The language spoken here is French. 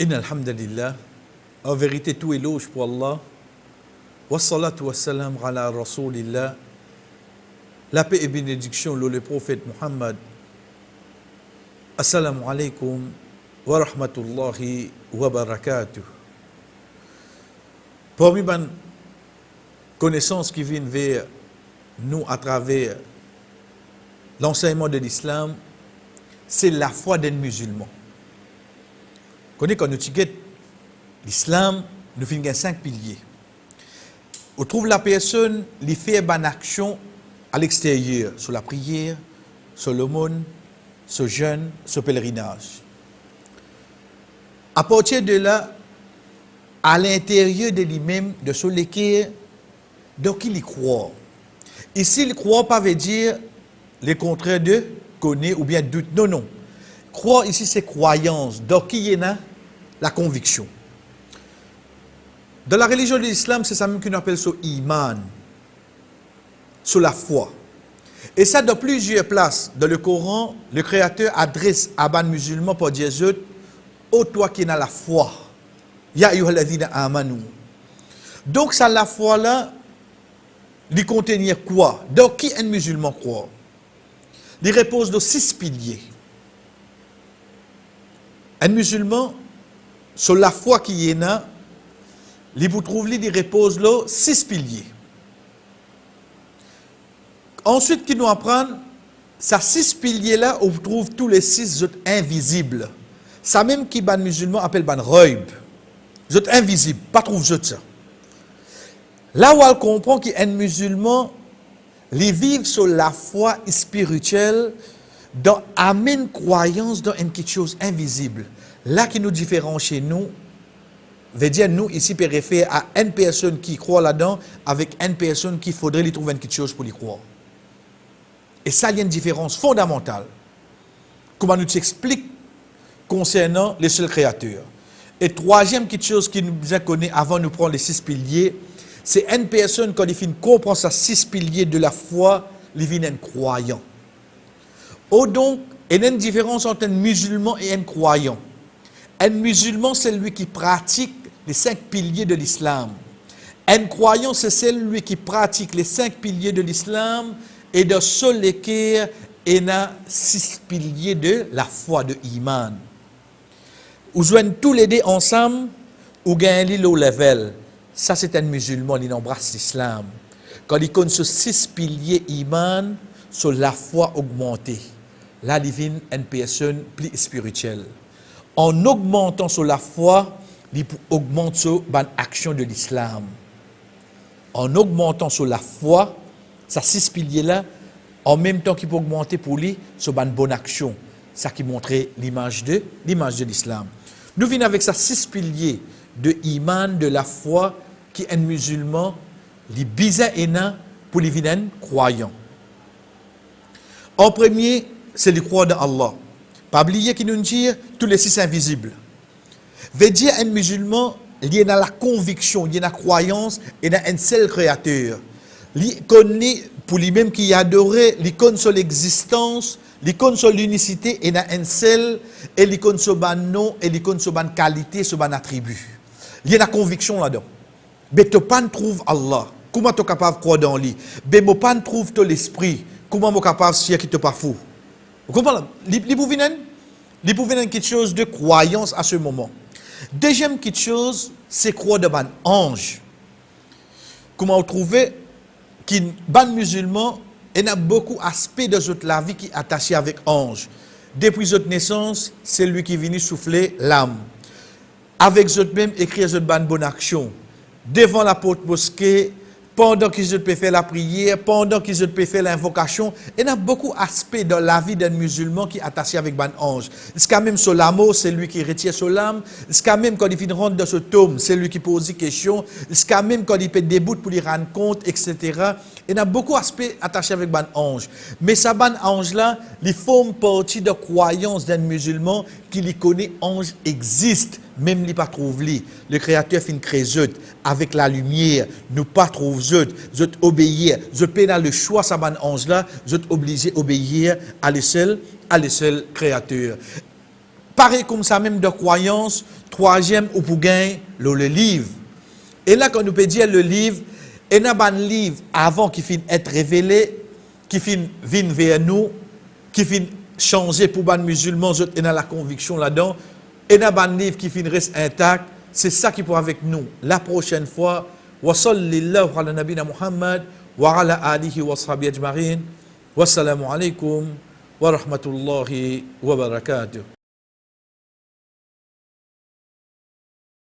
Inna alhamdulillah, en vérité tout éloge pour Allah, wa salatu wa salam ala rasulillah, la paix et bénédiction le prophète Muhammad. Assalamu alaikum wa rahmatullahi wa barakatuh. Parmi les connaissances qui viennent vers nous à travers l'enseignement de l'islam, c'est la foi des musulmans. Quand nous tigons l'islam, nous finissons 5 piliers. On trouve la personne qui fait une action à l'extérieur, sur la prière, sur l'aumône, sur le jeûne, sur le pèlerinage. À partir de là, à l'intérieur de lui-même, de son équerre, donc il y croit. Ici, il croit pas veut dire le contraire de connaître ou bien doute. Non, non. Croire ici, c'est croyance. Donc, il y en a la conviction. Dans la religion de l'islam, c'est ça même qu'on appelle ça iman, sur la foi. Et ça, dans plusieurs places dans le Coran, le Créateur adresse à ban musulman pour dire ô toi qui as la foi, ya ayyuhalladhina amanu. Donc, ça, la foi là, il contient quoi? Donc, qui un musulman croit? Il repose de 6 piliers. Un musulman, sur la foi qui est là, il vous trouve il repose là 6 piliers. Ensuite, qui nous apprend, ces 6 piliers là, on trouve tous les 6 autres invisibles. Ça même qui ban musulman appelle ban roib. Les autres invisibles, pas trouve ça. Là où elle comprend qu'un musulman, il vit sur la foi spirituelle, dans amène croyance dans une quelque chose invisible. Là qui nous différencie nous, veut dire nous ici peut référer à une personne qui croit là-dedans avec une personne qui faudrait lui trouver quelque chose pour y croire. Et ça, il y a une différence fondamentale. Comment nous explique concernant le seul créateur. Et troisième quelque chose qui nous a connu avant de nous prendre les 6 piliers, c'est une personne quand il finit comprendre ces 6 piliers de la foi, il vient un croyant. Oh donc, il y a une différence entre un musulman et un croyant. Un musulman, c'est lui qui pratique les 5 piliers de l'islam. Un croyant, c'est celui qui pratique les 5 piliers de l'islam et de ce lesquels il y a 6 piliers de la foi, de iman. Vous joignez tous les deux ensemble, ou gagnez le level. Ça, c'est un musulman, il embrasse l'islam. Quand il connaît ce 6 piliers iman, sur la foi augmentée. Là, il devient une personne plus spirituelle. En augmentant sur la foi, il augmente sur l'action de l'islam. En augmentant sur la foi, ces 6 piliers-là, en même temps qu'il peut augmenter pour lui sur une bonne action. Ça qui montrait l'image de l'islam. Nous venons avec ces 6 piliers de iman, de la foi, qui est un musulman, les bizarres pour les vinens croyants. En premier, c'est le croire dans Allah. Pas oublier qu'il nous dit tous les 6 invisibles. Veut dire un musulman, il y a la conviction, il y a la croyance, il y a un seul créateur. Il connaît pour lui-même qui adorait, il connaît sur l'existence, il connaît sur l'unicité, il y a un seul, et il connaît sur son nom, et il connaît sur son qualité, sur son attribut. Il y a la conviction là-dedans. Mais tu ne trouves pas Allah. Comment tu es capable de croire dans lui? Mais tu ne trouves pas l'esprit. Comment tu es capable de dire qu'il n'est pas fou? Vous comprenez? Il pouvait avoir quelque chose de croyance à ce moment. Deuxième quelque chose, c'est croire dans un ange. Comment vous trouvez qu'un ban musulman, il y a beaucoup d'aspects de la vie qui est attaché avec ange. Depuis votre naissance, c'est lui qui est venu souffler l'âme. Avec votre même écrire votre bonne action. Devant la porte mosquée, pendant qu'ils peuvent faire la prière, pendant qu'ils peuvent faire l'invocation, il y a beaucoup d'aspects dans la vie d'un musulman qui est attaché avec un ange. C'est quand même sur l'amour, c'est lui qui retire son âme. C'est quand même quand il vient rentrer dans ce tome, c'est lui qui pose des questions. C'est quand même quand il peut débouter pour lui rendre compte, etc. Il y a beaucoup d'aspects attachés avec un ange. Mais ce ange-là, il forme partie de la croyance d'un musulman qui lui connaît ange existe. Même li pas trouve li. Le Créateur fin créer avec la lumière, nous pas trouve zut obéir. Je peux dans le choix ça ban ange là, je obligé obéir à le seul Créateur. pareil comme ça même de croyance, troisième ou pour gagner le livre. Et là quand nous peut dire le livre, il y a un livre avant qui finit être révélé, qui finit venir vers nous, qui finit changer pour les musulmans, il y a la conviction là-dedans. Et il y a un livre qui finit reste intact. C'est ça qui pour avec nous. La prochaine fois, wa sallallahu ala nabina Muhammad wa ala alihi wa sahbihi ajma'in. Wassalamu alaikum wa rahmatullahi wa barakatuh.